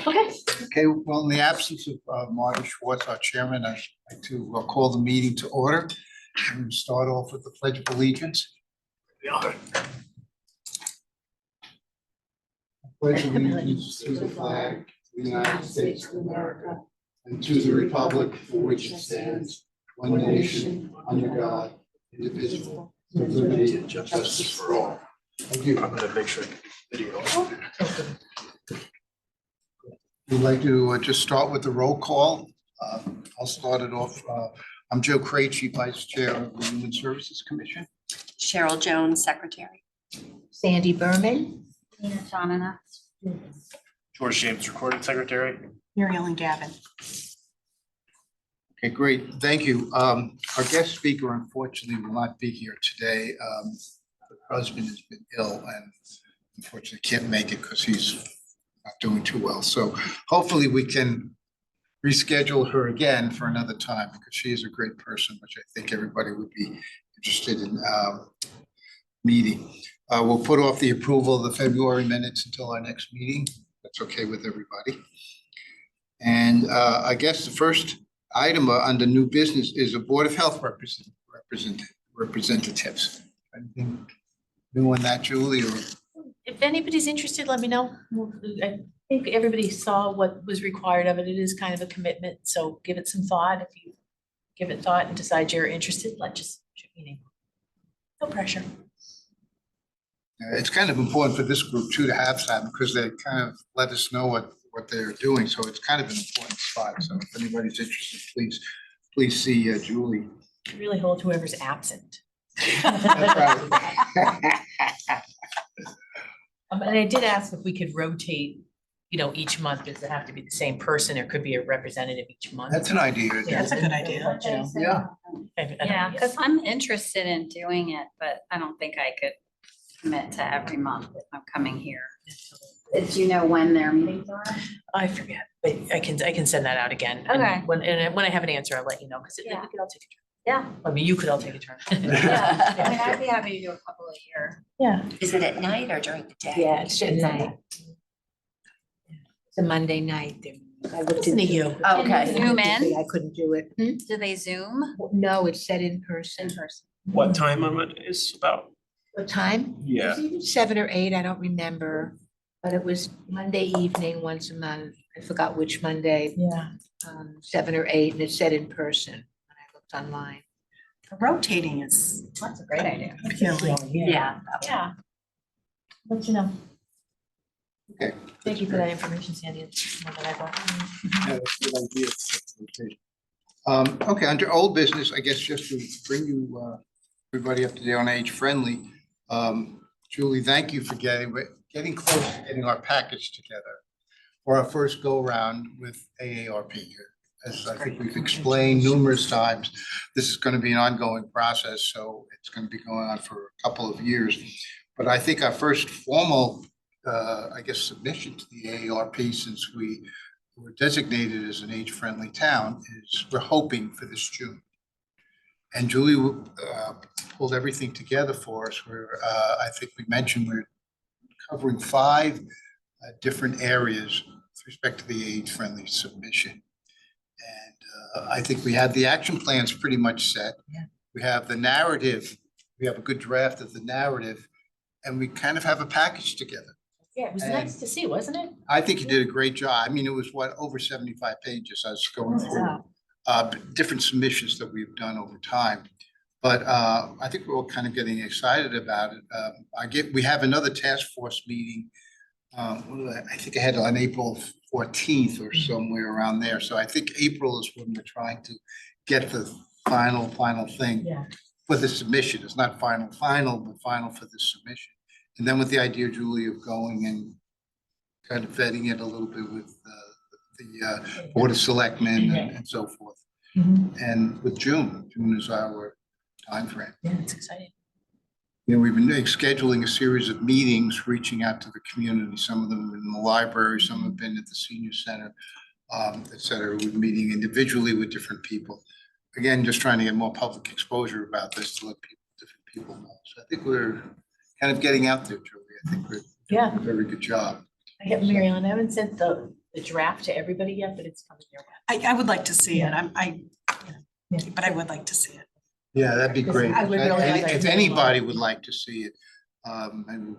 Okay. Okay, well, in the absence of Marty Schwartz, our chairman, I'd like to call the meeting to order and start off with the Pledge of Allegiance. I pledge allegiance to the flag of the United States of America and to the republic for which it stands, one nation, under God, indivisible, with liberty and justice for all. Thank you. I'm going to make sure I get the video. We'd like to just start with the roll call. I'll start it off. I'm Joe Krejci, Vice Chair of the Human Services Commission. Cheryl Jones, Secretary. Sandy Berman. Nina Jonina. George James, Recording Secretary. Mary Ellen Gavin. Okay, great. Thank you. Our guest speaker unfortunately will not be here today. Her husband has been ill and unfortunately can't make it because he's not doing too well. So hopefully we can reschedule her again for another time because she is a great person, which I think everybody would be interested in meeting. We'll put off the approval of the February minutes until our next meeting. That's okay with everybody. And I guess the first item under new business is a Board of Health representatives. Anything new on that, Julie? Or If anybody's interested, let me know. I think everybody saw what was required of it. It is kind of a commitment, so give it some thought. If you give it thought and decide you're interested, just shoot me an email. No pressure. it's kind of important for this group too to have that because they kind of let us know what they're doing. So it's kind of an important spot. So if anybody's interested, please see Julie. Really hold whoever's absent. That's right. And I did ask if we could rotate, each month. Does it have to be the same person or could be a representative each month? That's an idea. Yeah, that's a good idea. Yeah. Yeah, because I'm interested in doing it, but I don't think I could commit to every month if I'm coming here. Do you know when their meetings are? I forget, but I can send that out again. And Okay. when I have an answer, I'll let you know, because we Yeah. could all take a turn. Yeah. I mean, you could all take a turn. Yeah, I mean, I'd be happy to do a couple a year. Yeah. Is it at night or during the day? Yeah, it's at night. It's a Monday night. I looked Listen to into you. it. Okay. Zoom in? I couldn't do it. Do they Zoom? No, it's set in person. In person. What time of it is about? What time? Yeah. It was either 7 or 8, I don't remember. But it was Monday evening once a month. I forgot which Monday, Yeah. 7 or 8, and it's set in person when I looked online. Rotating is, That's a great idea. Yeah. Yeah. Let you know. Okay. Thank you for that information, Sandy. It's more than I thought. Yeah, that's a good idea. Okay, under old business, I guess just to bring you everybody up to date on Age Friendly. Julie, thank you for getting close to getting our package together for our first go around with AARP. As I think we've explained numerous times, this is going to be an ongoing process, so it's going to be going on for a couple of years. But I think our first formal submission to the AARP, since we were designated as an age-friendly town, is we're hoping for this June. And Julie pulled everything together for us where I think we mentioned we're covering 5 different areas with respect to the age-friendly submission. And I think we have the action plans pretty much set. Yeah. We have the narrative. We have a good draft of the narrative, and we kind of have a package together. Yeah, it was And- nice to see, wasn't it? I think you did a great job. I mean, it was over 75 pages. I was going through different submissions that we've done over time. But I think we're all kind of getting excited about it. We have another task force meeting. I think I had on April 14th or somewhere around there. So I think April is when we're trying to get the final thing Yeah. for the submission. It's not final, but final for the submission. And then with the idea, Julie, of going and kind of vetting it a little bit with the Board of Selectmen and so forth. Mhm. And with June is our timeframe. Yeah, it's exciting. We've been scheduling a series of meetings, reaching out to the community. Some of them have been in the library, some have been at the senior center, et cetera. We're meeting individually with different people. Again, just trying to get more public exposure about this to let different people know. So I think we're kind of getting out there, Julie. I think we're doing a very good job. I have Mary Ellen, I haven't sent the the draft to everybody yet, but it's coming your way. I would like to see it. Yeah. But I would like to see it. Yeah, that'd be great. I would really like that If too. anybody would like to see it, and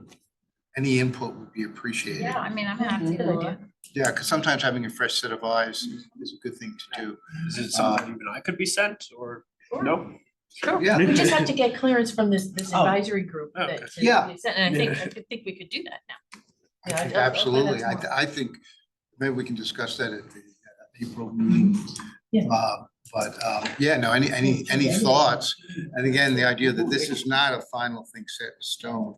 any input would be appreciated. Yeah, I mean, I'm happy Good to idea. look. Yeah, because sometimes having a fresh set of eyes is a good thing to do. Is it something even I could be sent or no? Sure, Yeah. we just have to get clearance from this Oh. advisory group. Oh, that- okay. Yeah. And I think we could do that now. I Yeah, think I'll find out absolutely. tomorrow. I think maybe we can discuss that at the April meeting. Yeah. Yeah, no, any thoughts? And again, the idea that this is not a final thing set in stone.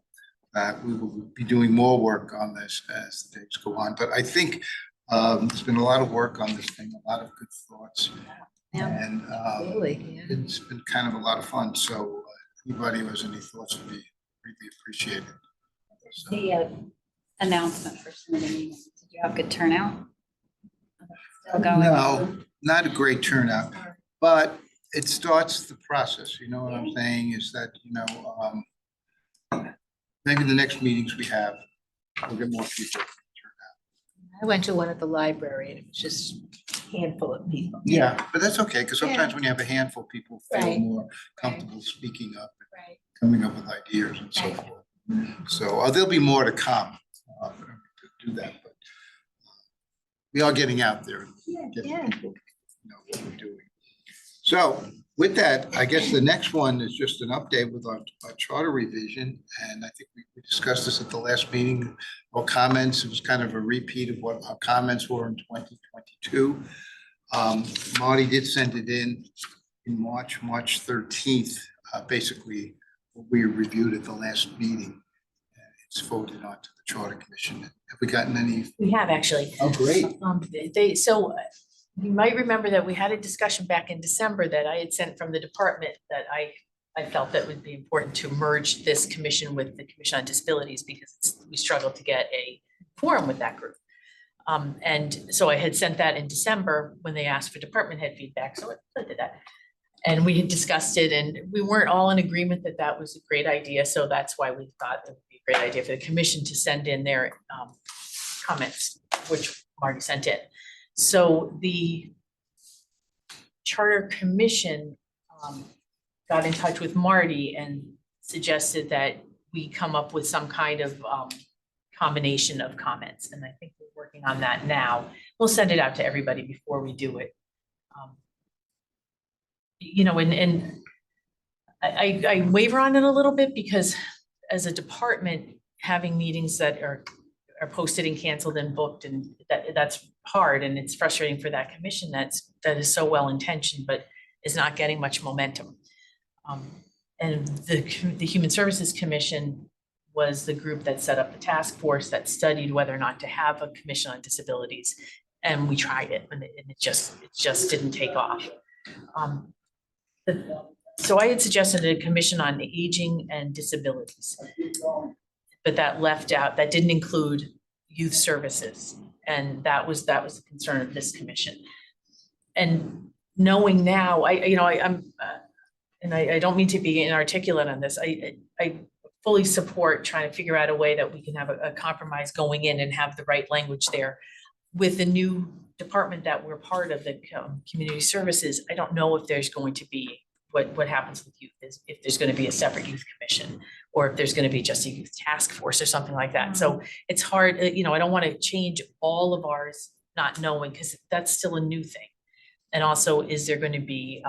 We will be doing more work on this as the days go on, but I think there's been a lot of work on this thing, a lot of good thoughts. Yeah. And Really, yeah. it's been kind of a lot of fun, so anybody who has any thoughts would be greatly appreciated. So- The announcement for submitting meetings, did you have good turnout? Still going? No, not a great turnout, but it starts the process, you know what I'm saying, is that, maybe the next meetings we have, we'll get more people. I went to one at the library and it was just a handful of people. Yeah, but that's okay, because sometimes when you have a handful, people feel Right. more comfortable speaking up, Right. coming up with ideas and so Right. forth. So there'll be more to come to do that, but we are getting out there and getting Yeah. people to know what we're doing. So with that, I guess the next one is just an update with our charter revision. And I think we discussed this at the last meeting, our comments. It was kind of a repeat of what our comments were in 2022. Marty did send it in March 13th, basically what we reviewed at the last meeting. It's voted on to the Charter Commission. Have we gotten any? We have actually. Oh, great. You might remember that we had a discussion back in December that I had sent from the department that I felt that would be important to merge this commission with the Commission on Disabilities because we struggled to get a quorum with that group. And so I had sent that in December when they asked for department head feedback, so I did that. And we had discussed it and we weren't all in agreement that that was a great idea, so that's why we thought it would be a great idea for the commission to send in their comments, which Marty sent in. So the Charter Commission got in touch with Marty and suggested that we come up with some kind of combination of comments. And I think we're working on that now. We'll send it out to everybody before we do it. And I waver on it a little bit because as a department, having meetings that are posted and canceled and booked, and that's hard, and it's frustrating for that commission that is so well intentioned, but is not getting much momentum. And the Human Services Commission was the group that set up the task force that studied whether or not to have a commission on disabilities, and we tried it, and it just didn't take off. So I had suggested a commission on aging and disabilities. But that didn't include youth services. And that was the concern of this commission. And knowing now, I don't mean to be inarticulate on this. I fully support trying to figure out a way that we can have a compromise going in and have the right language there. With the new department that we're part of, the community services, I don't know if there's going to be what happens with youth, is if there's going to be a separate youth commission or if there's going to be just a youth task force or something like that. So it's hard, I don't want to change all of ours not knowing, because that's still a new thing. And also, is there going to be,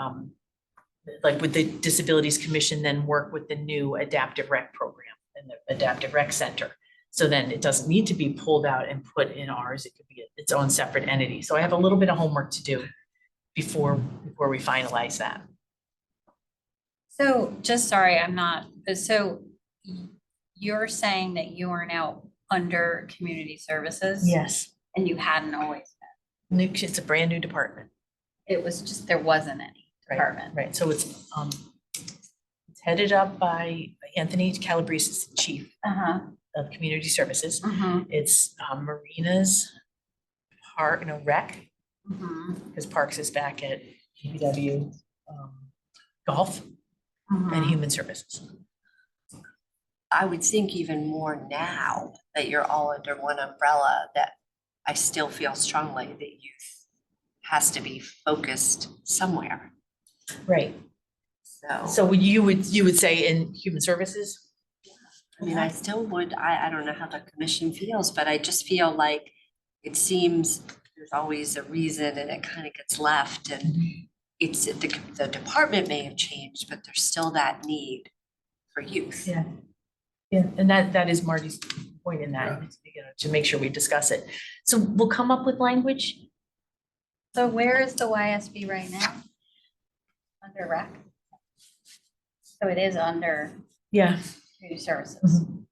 like with the Disabilities Commission, then work with the new adaptive rec program and the adaptive rec center? So then it doesn't need to be pulled out and put in ours. It could be its own separate entity. So I have a little bit of homework to do before we finalize that. So so you're saying that you are now under community services? Yes. And you hadn't always been? It's a brand new department. It was just, there wasn't any department. Right, so it's headed up by Anthony Calabrese, the chief of community services. It's Marina's rec, because Parks is back at DPW, golf and human services. I would think even more now that you're all under one umbrella, that I still feel strongly that youth has to be focused somewhere. Right. So, So you would say in human services? I mean, I still would, I don't know how the commission feels, but I just feel like it seems there's always a reason and it kind of gets left and it's, the department may have changed, but there's still that need for youth. Yeah. Yeah, and that is Marty's point in that, you know, to make sure we discuss it. So we'll come up with language. So where is the YSB right now? Under rec? So it is under Yeah. community services, Mhm.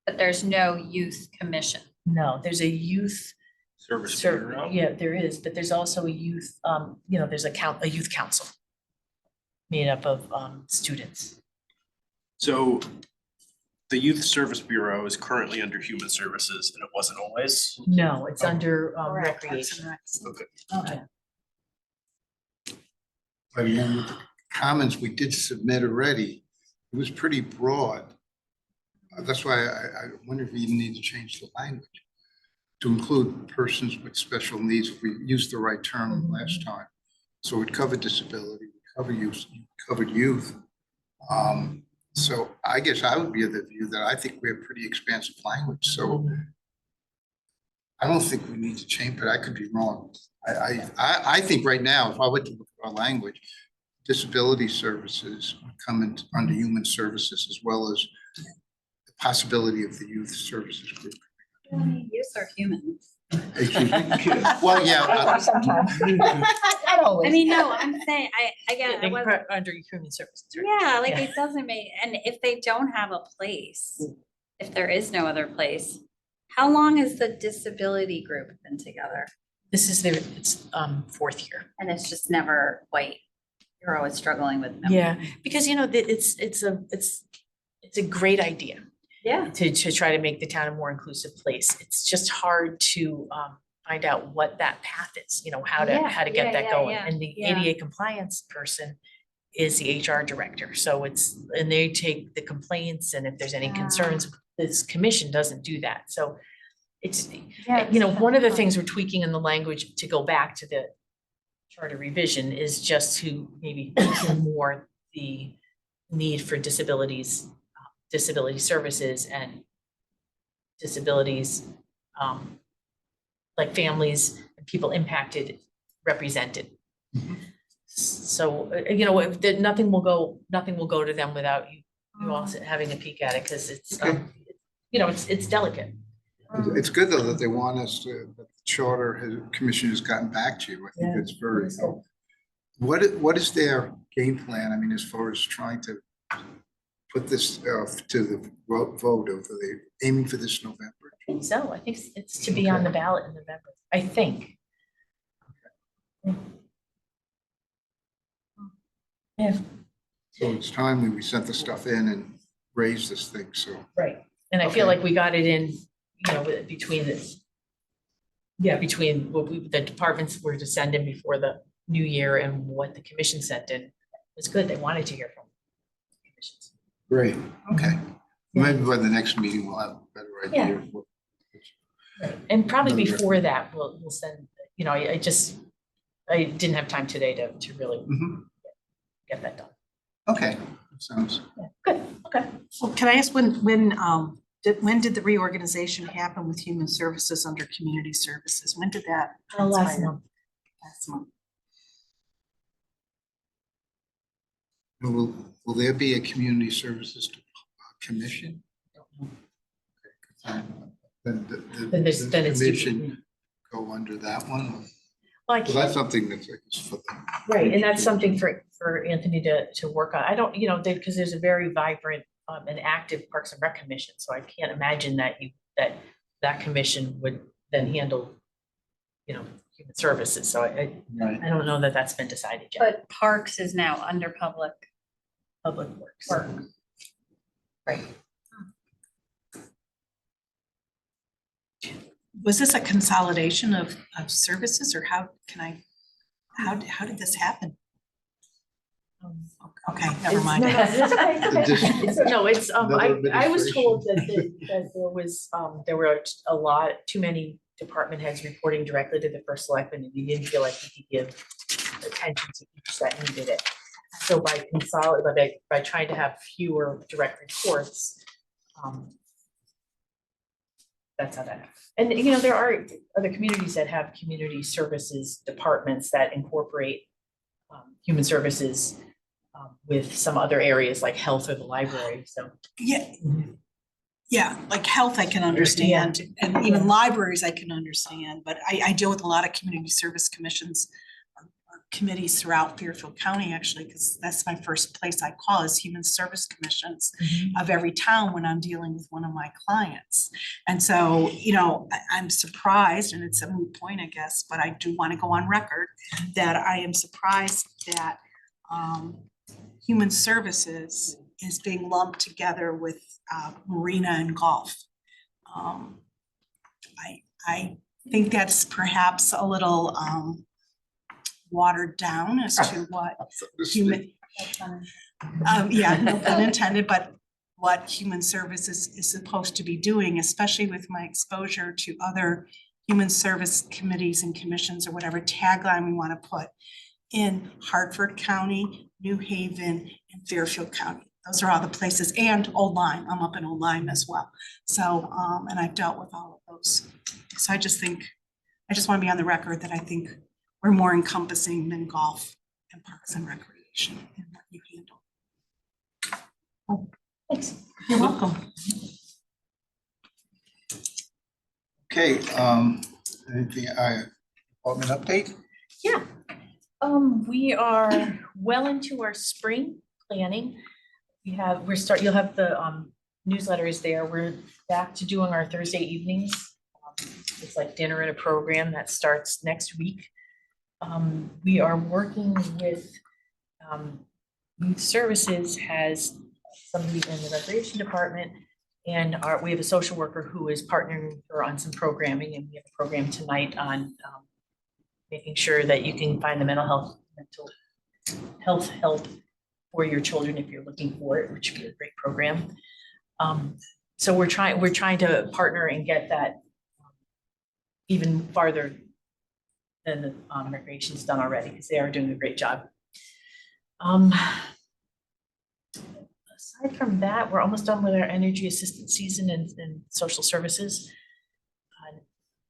but there's no youth commission. No, there's a youth Service Sure, bureau. yeah, there is, but there's also a youth, you know, there's a youth council made up of students. So the Youth Service Bureau is currently under Human Services and it wasn't always. No, it's Oh. under Correct, Parks recreation. and Recs. Okay. Okay. But then with the comments we did submit already, it was pretty broad. That's why I wonder if we even need to change the language to include persons with special needs, if we used the right term last time. So it covered disability, covered youth. So I guess I would be of the view that I think we have pretty expansive language, so I don't think we need to change, but I could be wrong. I think right now, if I were to look at our language, disability services would come in under human services as well as the possibility of the youth services group. Youth are humans. Excuse me? Well, yeah. Sometimes. Not always. I mean, no, I'm saying, I get, They I can was, put under human services. right? yeah, like Yeah. it doesn't make, and if they don't have a place, if there is no other place, how long has the disability group been together? This is it's fourth year. And it's just never quite, you're always struggling with them. Yeah, because you know, it's a great idea Yeah. to try to make the town a more inclusive place. It's just hard to find out what that path is, you know, how to Yeah, get yeah, that yeah, going. yeah, And the yeah. ADA compliance person is the HR director. So and they take the complaints and if there's any Ah. concerns, this commission doesn't do that. So it's, Yeah, you know, it's one of the tough. things we're tweaking in the language to go back to the charter revision is just to maybe feature more the need for disabilities, disability services and disabilities, like families and people impacted, represented. So, you know, nothing will go to them without you all having a peek at it, because it's, Okay. you know, it's delicate. It's good though that they want us to, that the commission has gotten back to you. I think Yeah, that's very that's good. helpful. What is their game plan? I mean, as far as trying to put this to the vote of the aiming for this November? I think so. I think it's to be on the ballot in November, I think. Yeah, So it's timely we sent the stuff in and raised this thing, so. right. And I feel Okay. like we got it in, you know, between what the departments were to send in before the new year and what the commission sent in. It was good. They wanted to hear from commissions. Great, okay. Maybe by the next meeting, we'll have a better idea. Yeah. of what- Right. And probably Another before that, we'll send, you know, I didn't have time today to really Mhm. get that done. Okay, sounds, Good, okay. Well, can I ask when did the reorganization happen with human services under community services? When did that? Last transpire? month. Last month. will there be a community services commission? Then Then it's the to- commission go under that one? Well, I Well, that's can't, something that's like for them. right, and that's something for Anthony to work on. I don't, you know, because there's a very vibrant and active Parks and Rec Commission, so I can't imagine that that commission would then handle, you know, human services. So I Right. don't know that that's been decided yet. But Parks is now under public Public Works. work. Right. Was this a consolidation of services or how did this happen? Okay, never It's- mind. no, no, it's okay, it's okay. Just- I was told that, administration. that there was, there were too many department heads reporting directly to the first selectman, and you didn't feel like you could give attention to each that needed it. So by trying to have fewer direct reports, that's how that happened. And, you know, there are other communities that have community services departments that incorporate human services with some other areas like health or the library, so. Yeah, yeah, like health I can understand, and even libraries I can understand, but I deal with a lot of community service commissions or committees throughout Fairfield County, actually, because that's my first place I call is human service commissions of every town when I'm dealing with one of my clients. And so, you know, I'm surprised, and it's a moot point, I guess, but I do want to go on record that I am surprised that human services is being lumped together with marina and golf. I think that's perhaps a little watered down as to what human, yeah, no pun intended, but what human services is supposed to be doing, especially with my exposure to other human service committees and commissions or whatever tagline we want to put in Hartford County, New Haven, and Fairfield County. Those are all the places, and Old Lyme. I'm up in Old Lyme as well. So, and I've dealt with all of those. So I just want to be on the record that I think we're more encompassing than golf and parks and recreation in what you handle. Oh, Thanks. you're welcome. Okay, anything, department update? Yeah, we are well into our spring planning. You'll have the newsletters there. We're back to doing our Thursday evenings. It's like dinner and a program that starts next week. We are working with Youth Services has somebody in the recreation department, and we have a social worker who is partnering with her on some programming, and we have a program tonight on making sure that you can find the mental health help for your children if you're looking for it, which would be a great program. So we're trying to partner and get that even farther than the recreation's done already, because they are doing a great job. Aside from that, we're almost done with our energy assistance season and social services.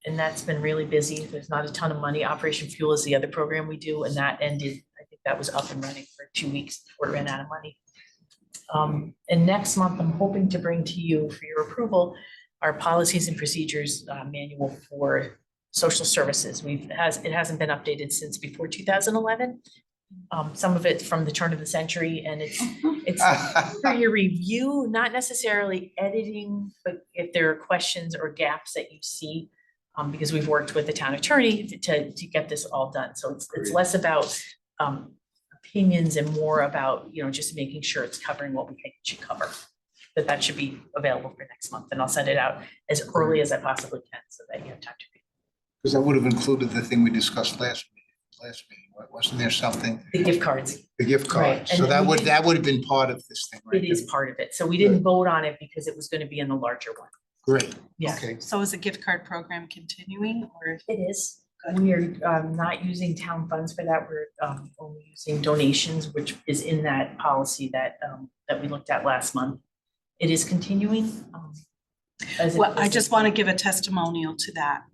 And that's been really busy. There's not a ton of money. Operation Fuel is the other program we do, and that ended, I think that was up and running for 2 weeks before it ran out of money. And next month, I'm hoping to bring to you for your approval our policies and procedures manual for social services. It hasn't been updated since before 2011. Some of it from the turn of the century, and it's for your review, not necessarily editing, but if there are questions or gaps that you see, because we've worked with the town attorney to get this all done. So it's less about opinions and more about, you know, just making sure it's covering what we think it should cover. That should be available for next month, and I'll send it out as early as I possibly can so that you have time to read. Because that would have included the thing we discussed last meeting, wasn't there something? The gift cards. The gift Right, card, and so then we did- that would have been part of this thing, right? It is part of it. So we didn't vote on it because it was going to be in the larger one. Great, Yeah. okay. So is the gift card program continuing, or? It is. We are not using town funds for that. We're only using donations, which is in that policy that we looked at last month. It is continuing. Well, I just want to give a testimonial to that.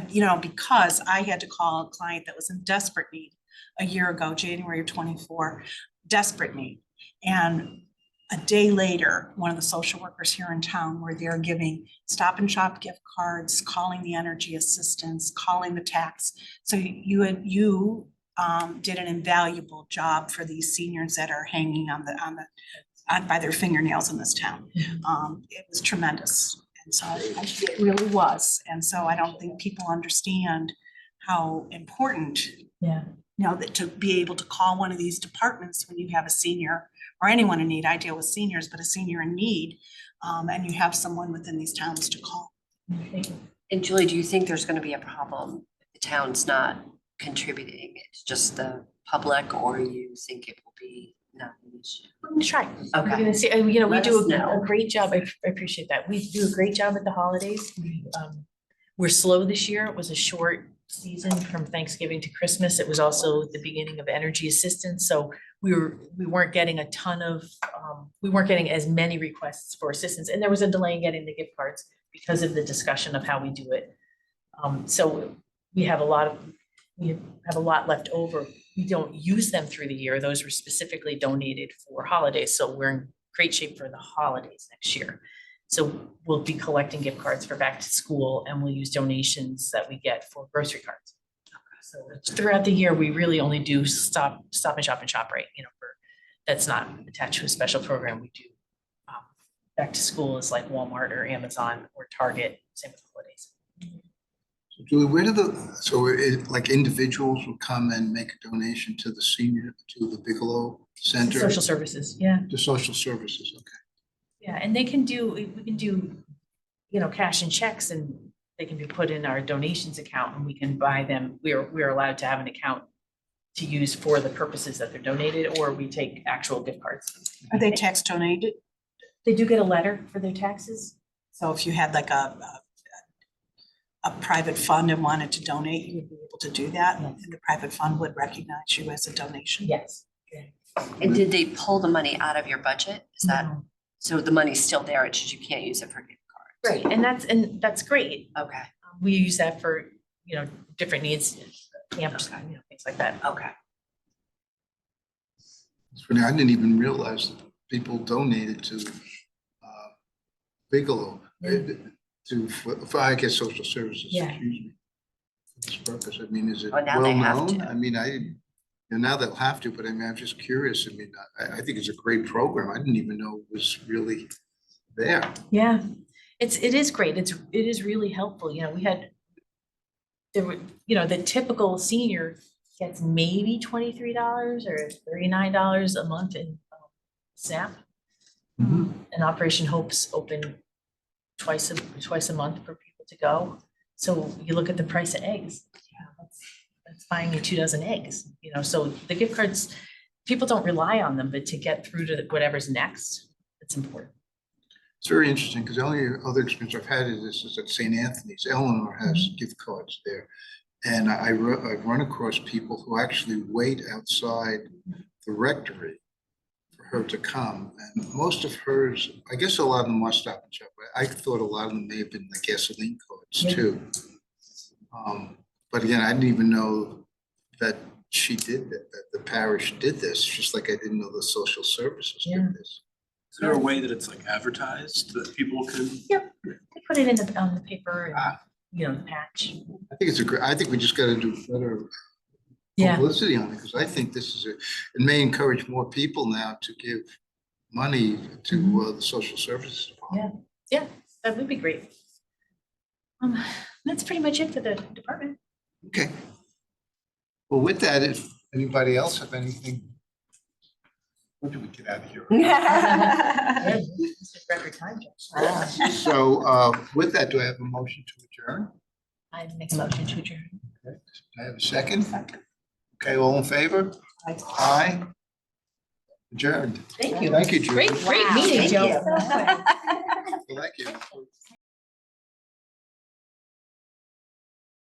You know, because I had to call a client that was in desperate need a year ago, January of 24, desperate need. And a day later, one of the social workers here in town were there giving Stop and Shop gift cards, calling the energy assistance, calling the tax. So you did an invaluable job for these seniors that are hanging on by their fingernails in this town. It was tremendous. And so it really was. And so I don't think people understand how important, Yeah. you know, that to be able to call one of these departments when you have a senior or anyone in need. I deal with seniors, but a senior in need, and you have someone within these towns to call. And Julie, do you think there's going to be a problem if the town's not contributing? It's just the public, or you think it will be not an issue. We're gonna try. We're Okay. gonna see, and, you know, we Let do us know. a great job. I appreciate that. We do a great job at the holidays. We're slow this year. It was a short season from Thanksgiving to Christmas. It was also the beginning of energy assistance, so we weren't getting a ton of, we weren't getting as many requests for assistance, and there was a delay in getting the gift cards because of the discussion of how we do it. So we have a lot left over. We don't use them through the year. Those were specifically donated for holidays, so we're in great shape for the holidays next year. So we'll be collecting gift cards for back to school, and we'll use donations that we get for grocery cards. So throughout the year, we really only do stop and shop rate, you know, that's not attached to a special program. We do back to school is like Walmart or Amazon or Target, same with holidays. So Julie, where do like individuals will come and make a donation to the Bigelow Center? Social services, yeah. To social services, okay. Yeah, and we can do, you know, cash and checks, and they can be put in our donations account, and we can buy them. We're allowed to have an account to use for the purposes that they're donated, or we take actual gift cards. Are they tax donated? They do get a letter for their taxes. So if you had like a private fund and wanted to donate, you would be able to do that, and the private fund would recognize you as a donation? Yes. And did they pull the money out of your budget? Is that, so the money's still there, it's just you can't use it for gift cards? Right, and that's great. Okay, We use that for, you know, different needs, camps, you know, things like that. okay. It's funny, I didn't even realize that people donated to Bigelow, for I guess, social services, Yeah. excuse me. For this purpose, I mean, is it Oh, now well they have known? to. I mean, now they'll have to, but I mean, I'm just curious. I mean, I think it's a great program. I didn't even know it was really there. Yeah, it is great. It is really helpful. You know, there were, you know, the typical senior gets maybe $23 or $39 a month in SNAP. And Operation Hope's open twice a month for people to go. So you look at the price of eggs, yeah, that's buying you 2 dozen eggs, you know, so the gift cards, people don't rely on them, but to get through to whatever's next, it's important. It's very interesting because the only other experience I've had is at St. Anthony's. Eleanor has gift cards there. And I've run across people who actually wait outside the rectory for her to come. And most of hers, I guess a lot of them are Stop and Shop. I thought a lot of them may have been the gasoline cards too. But again, I didn't even know that she did that the parish did this, just like I didn't know the social services did this. Is there a way that it's like advertised that people can? Yep, they put it on the paper and, you know, the patch. I think it's I think we just got to do better Yeah, publicity on it, because I think this is it may encourage more people now to give money to the social services department. yeah, that would be great. That's pretty much it for the department. Okay. Well, with that, if anybody else have anything, when do we get out of here? Yeah, this is record time, Josh. So with that, do I have a motion to adjourn? I make a motion to adjourn. Okay. Do I have a second? Okay, all in favor? Aye. Adjourned. Thank you. Thank you, Julie. Great meeting, Thank Joe. you. Thank you.